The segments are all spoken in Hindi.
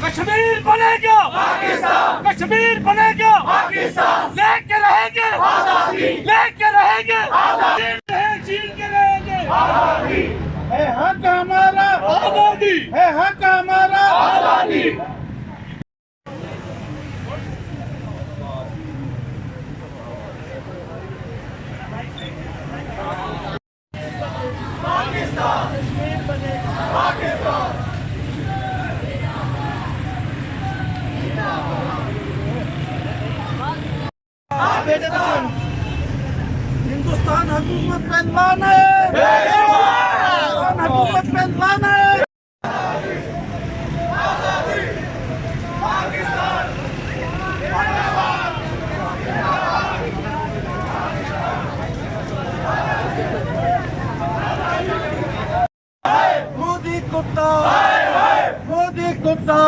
कश्मीर बनेगा पाकिस्तान, कश्मीर बनेगा पाकिस्तान, लेके रहेंगे आजादी, लेके रहेंगे आजादी, छीन के रहेंगे आजादी, है हक हमारा आजादी, है हक हमारा आजादी। पाकिस्तान, कश्मीर बनेगा पाकिस्तान। हिंदुस्तान हुकूमत पे लाना है, हिंदुस्तान हुकूमत पे लाना है। मोदी कुत्ता, मोदी कुत्ता,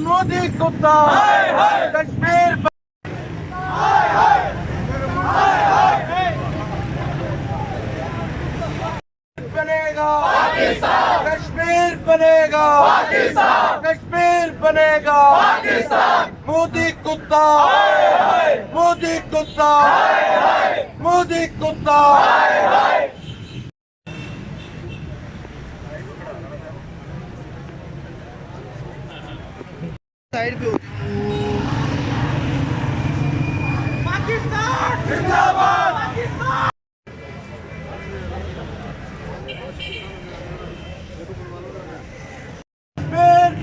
मोदी कुत्ता, कश्मीर बनेगा पाकिस्तान, कश्मीर बनेगा पाकिस्तान, कश्मीर बनेगा पाकिस्तान। मोदी कुत्ता, मोदी कुत्ता, मोदी कुत्ता। साइड पे पाकिस्तान जिंदाबाद, पाकिस्तान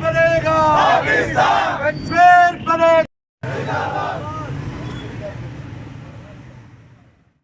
बनेगा पाकिस्तान।